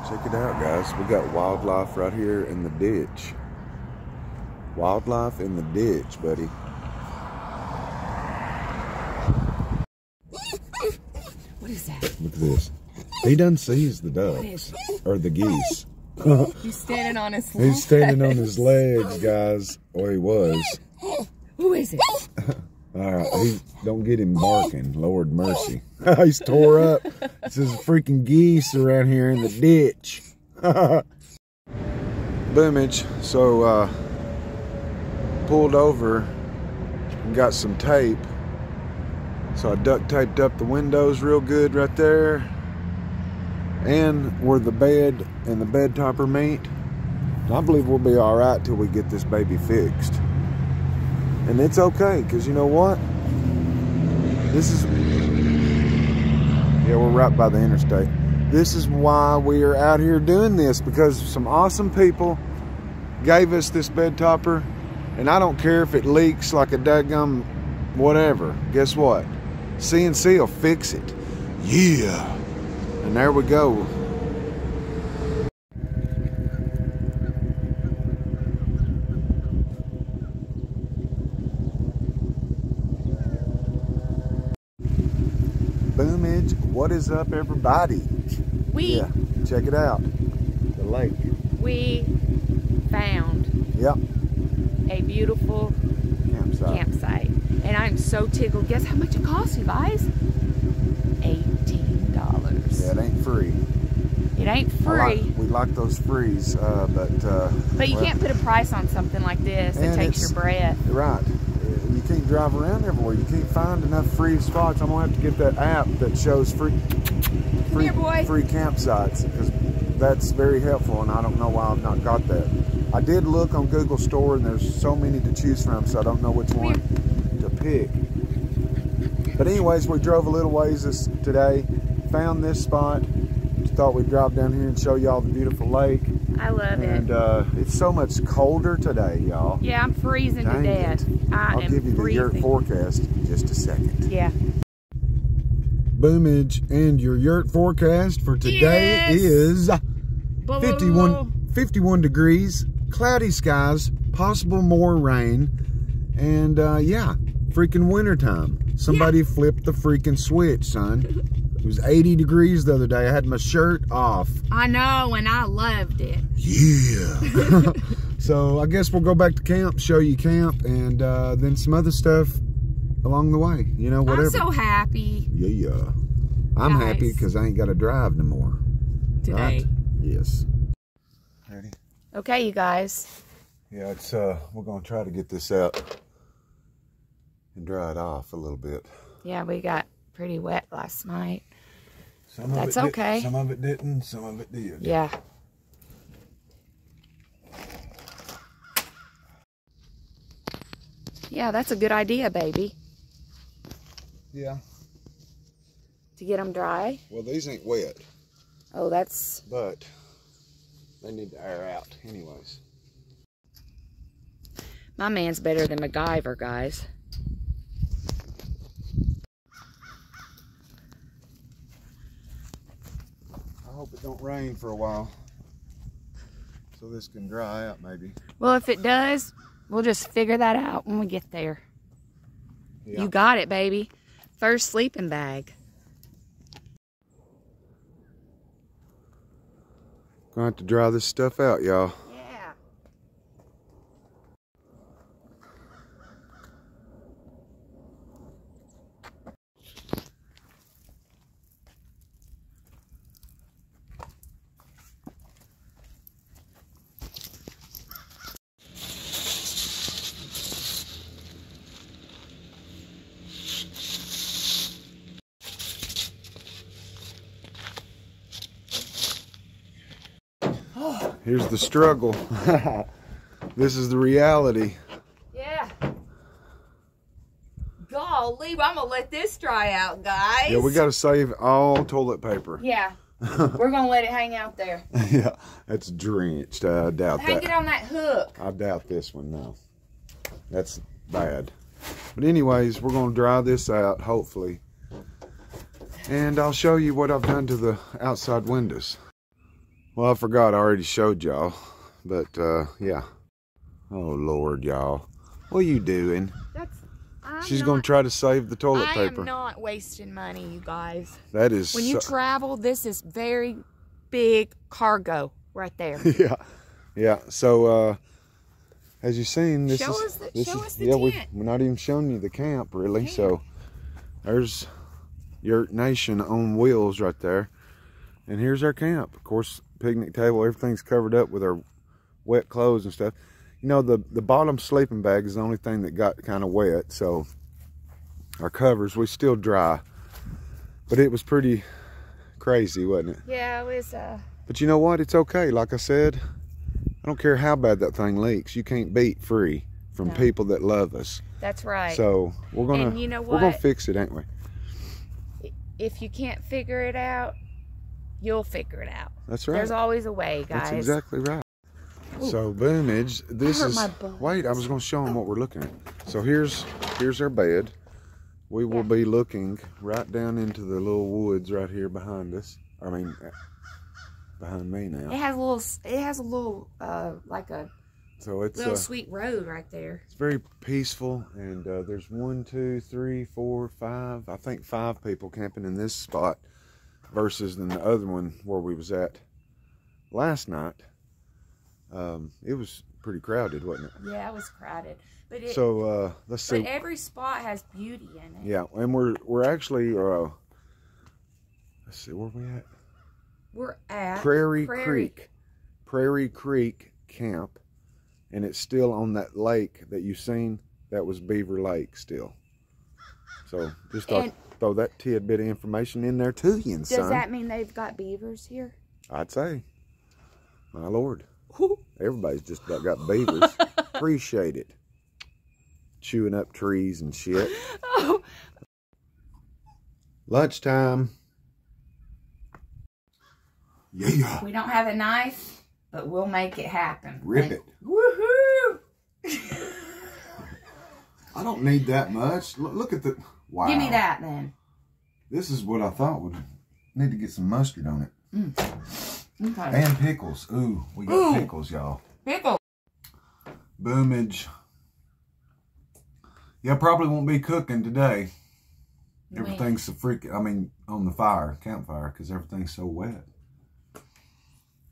Check it out, guys. We got wildlife right here in the ditch. Wildlife in the ditch, buddy. What is that? Look at this. He done sees the ducks. Or the geese. He's standing on his legs. He's standing on his legs, guys. Or he was. Who is it? Alright, don't get him barking. Lord mercy. He's tore up. This is freaking geese around here in the ditch. Boomage. So, pulled over and got some tape. So I duct taped up the windows real good right there. And where the bed and the bed topper meet. And I believe we'll be alright till we get this baby fixed. And it's okay, because you know what? This is... Yeah, we're right by the interstate. This is why we are out here doing this, because some awesome people gave us this bed topper. And I don't care if it leaks like a daggum whatever. Guess what? CNC will fix it. Yeah. And there we go. Boomage, what is up, everybody? Yeah, check it out. The lake. We found a beautiful campsite. And I'm so tickled. Guess how much it costs, you guys? $18. Yeah, it ain't free. It ain't free. We like those frees, but you can't put a price on something like this. It takes your breath. Right. You can't drive around everywhere. You can't find enough free spots. I'm gonna have to get that app that shows free campsites, because that's very helpful, and I don't know why I've not got that. I did look on Google Store, and there's so many to choose from, so I don't know which one to pick. But anyways, we drove a little ways today, found this spot. Thought we'd drive down here and show y'all the beautiful lake. I love it. And it's so much colder today, y'all. Yeah, I'm freezing to death. I'll give you the yurt forecast in just a second. Yeah. Boomage, and your yurt forecast for today is 51 degrees, cloudy skies, possible more rain, and yeah, freaking wintertime. Somebody flipped the freaking switch, son. It was 80 degrees the other day. I had my shirt off. I know, and I loved it. Yeah. So I guess we'll go back to camp, show you camp, and then some other stuff along the way. You know, whatever. I'm so happy. Yeah. I'm happy because I ain't got to drive no more. Today. Right? Yes. Ready? Okay, you guys. Yeah, it's we're gonna try to get this out and dry it off a little bit. Yeah, we got pretty wet last night. That's okay. Some of it didn't, some of it did. Yeah. Yeah, that's a good idea, baby. Yeah. To get them dry? Well, these ain't wet. Oh, that's... But they need to air out anyways. My man's better than MacGyver, guys. I hope it don't rain for a while, so this can dry out maybe. Well, if it does, we'll just figure that out when we get there. Yeah. You got it, baby. First sleeping bag. Gonna have to dry this stuff out, y'all. Yeah. Here's the struggle. This is the reality. Yeah. Golly, I'm gonna let this dry out, guys. Yeah, we gotta save all toilet paper. Yeah. We're gonna let it hang out there. Yeah, that's drenched. I doubt that. Hang it on that hook. I doubt this one, no. That's bad. But anyways, we're gonna dry this out, hopefully. And I'll show you what I've done to the outside windows. Well, I forgot I already showed y'all, but yeah. Oh Lord, y'all. What are you doing? She's going to try to save the toilet paper. I am not wasting money, you guys. That is... When you travel, this is very big cargo right there. Yeah. Yeah. So, as you've seen, this show is... Show us the tent. We're not even showing you the camp, really. So, there's Yurt Nation on wheels right there. And here's our camp. Of course, picnic table, everything's covered up with our wet clothes and stuff. You know, the bottom sleeping bag is the only thing that got kind of wet, so our covers, we still dry. But it was pretty crazy, wasn't it? Yeah, it was. But you know what? It's okay. Like I said, I don't care how bad that thing leaks. You can't beat free from people that love us. That's right. So we're gonna, and you know what? We're gonna fix it, ain't we? If you can't figure it out, you'll figure it out. That's right. There's always a way, guys. That's exactly right. Ooh. So Boomage, this is, wait, I was going to show them what we're looking at. So here's our bed. We will be looking right down into the little woods right here behind us. I mean, behind me now. It has a little, like a little sweet road right there. It's very peaceful, and there's 1, 2, 3, 4, 5, I think 5 people camping in this spot versus in the other one where we was at last night. It was pretty crowded, wasn't it? Yeah, it was crowded. But let's see. But every spot has beauty in it. Yeah, and we're actually let's see, where we at? We're at Prairie Creek Camp, and it's still on that lake that you've seen. That was Beaver Lake still. So just throw that tidbit of information in there too, son. Does that mean they've got beavers here? I'd say. My Lord. Everybody's just about got beavers. Appreciate it. Chewing up trees and shit. Oh. Lunchtime. Yeah. We don't have a knife, but we'll make it happen. Rip it. Woohoo! I don't need that much. Look at the... Wow. Give me that then. This is what I thought would... Need to get some mustard on it. Okay. And pickles. Ooh, we got pickles, y'all. Pickles. Boomage. Yeah, probably won't be cooking today. Everything's so freaking, I mean, on the campfire, because everything's so wet.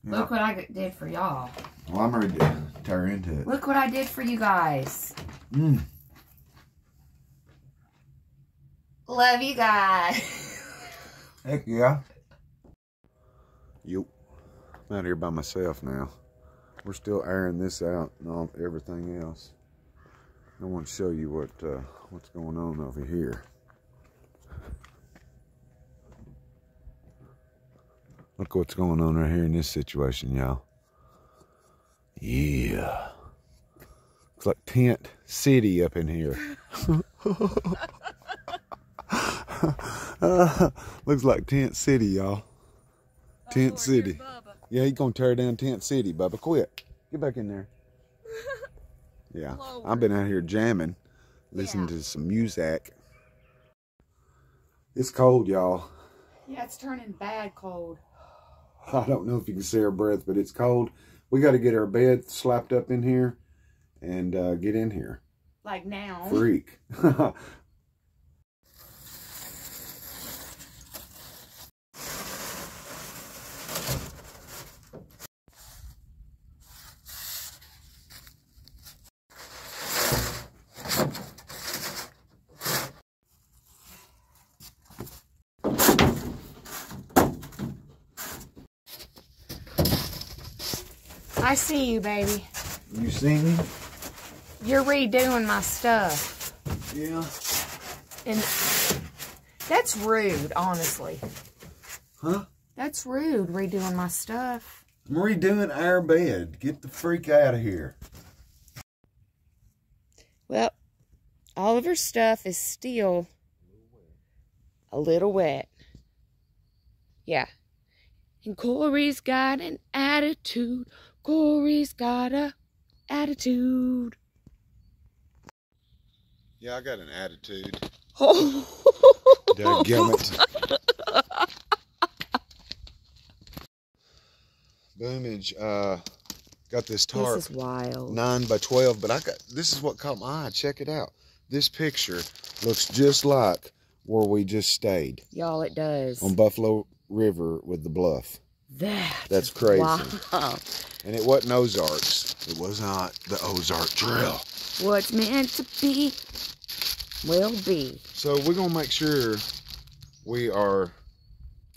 Yeah. Look what I did for y'all. Well, I'm ready to tear into it. Look what I did for you guys. Love you guys. Heck yeah. Yup. I'm out here by myself now. We're still airing this out and everything else. I want to show you what's going on over here. Look what's going on right here in this situation, y'all. Yeah. Looks like Tent City up in here. Looks like Tent City, y'all. Tent City. Yeah, he's gonna tear down Tent City, Bubba. Quit. Get back in there. Yeah, I've been out here jamming, listening to some music. It's cold, y'all. Yeah, it's turning bad cold. I don't know if you can see our breath, but it's cold. We got to get our bed slapped up in here and get in here. Like now. Freak. I see you, baby. You see me? You're redoing my stuff. Yeah. And that's rude, honestly. Huh? That's rude, redoing my stuff. I'm redoing our bed. Get the freak out of here. Well, Oliver's stuff is still a little wet. Yeah. And Corey's got an attitude. Corey's got a attitude. Yeah, I got an attitude. Oh. Dadgummit. Boomage. Got this tarp. This is wild. 9 by 12, but this is what caught my eye. Check it out. This picture looks just like where we just stayed. Y'all, it does. On Buffalo River with the bluff. That's crazy. Wow. And it wasn't Ozarks. It was not the Ozark Trail. What's meant to be will be. So we're going to make sure we are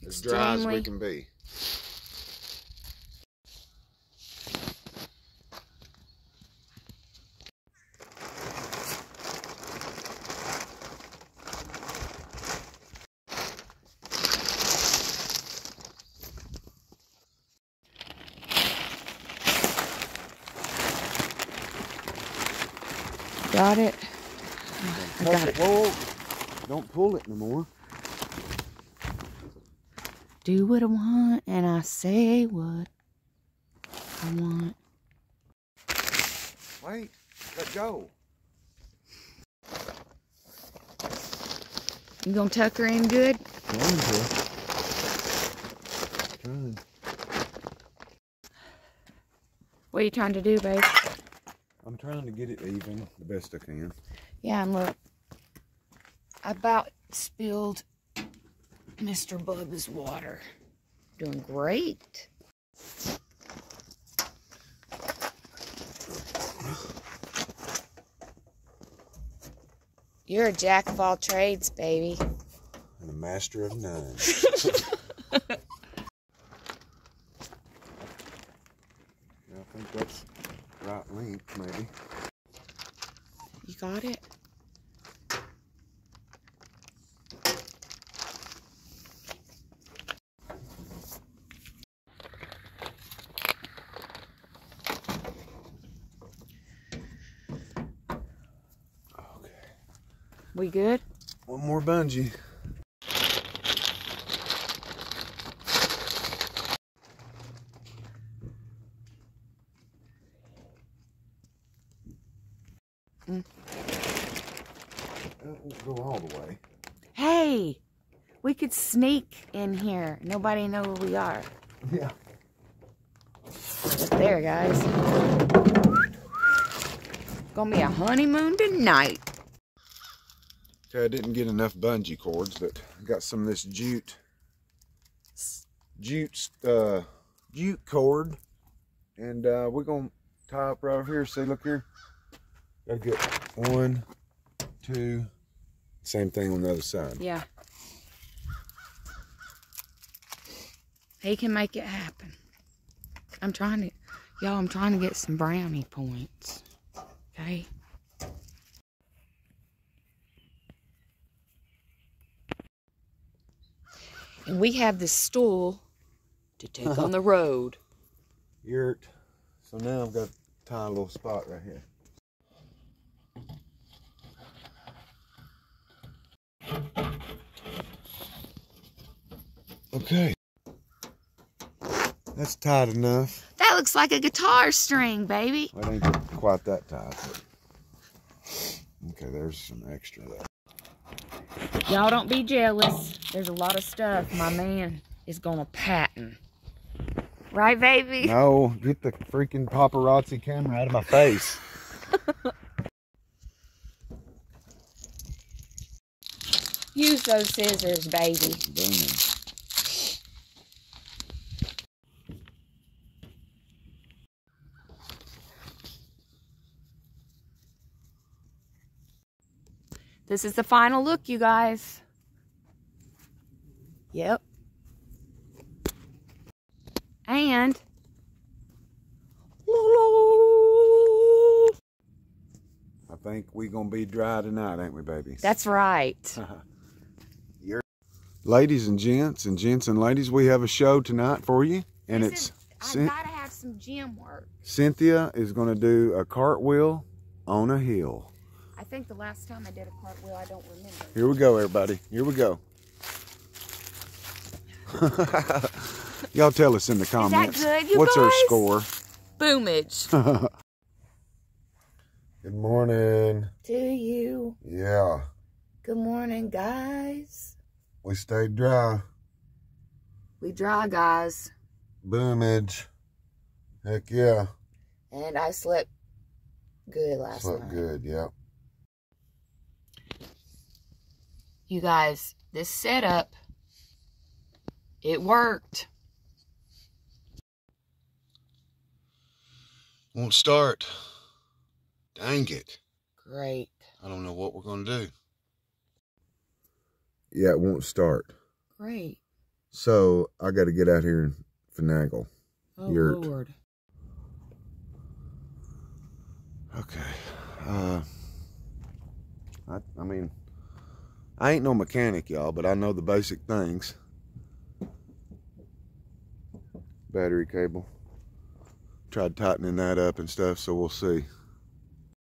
as dry as we can be. Got it? I got it. Whoa, don't pull it no more. Do what I want and I say what I want. Wait, let go. You gonna tuck her in good? Trying to. Trying. What are you trying to do, babe? I'm trying to get it even the best I can. Yeah, and look, I about spilled Mr. Bubba's water. Doing great. You're a jack of all trades, baby. And a master of none. I think that's right length, maybe. You got it? Okay. We good? One more bungee. That won't go all the way. Hey, we could sneak in here. Nobody know where we are. Yeah. Up there, guys. Gonna be a honeymoon tonight. Okay, I didn't get enough bungee cords, but I got some of this jute cord, and we're gonna tie up right over here. See, look here. Gotta get 1, 2. Same thing on the other side. Yeah. He can make it happen. I'm trying to get some brownie points. Okay? And we have this stool to take on the road. Yurt. So now I've got to tie a little spot right here. Okay. That's tight enough. That looks like a guitar string, baby. Well, it ain't quite that tight, but... Okay, there's some extra there. Y'all don't be jealous. There's a lot of stuff my man is gonna patent. Right, baby? No, get the freaking paparazzi camera out of my face. Use those scissors, baby. Booming. This is the final look, you guys. Yep. And I think we're gonna be dry tonight, ain't we, babies? that's right. Ladies and gents and ladies, we have a show tonight for you, and I gotta have some gym work. Cynthia is gonna do a cartwheel on a hill. I think the last time I did a cartwheel, I don't remember. Here we go, everybody. Here we go. Y'all tell us in the comments. Is that good, you What's guys? our score? Boomage. Good morning. To you. Yeah. Good morning, guys. We stayed dry. We dry, guys. Boomage. Heck yeah. And I slept good last night. Slept good, yeah. You guys, this setup, it worked. Won't start. Dang it. Great. I don't know what we're going to do. Yeah, it won't start. Great. So, I got to get out here and finagle. Oh, Lord. Okay. I mean, I ain't no mechanic, y'all, but I know the basic things. Battery cable. Tried tightening that up and stuff, so we'll see.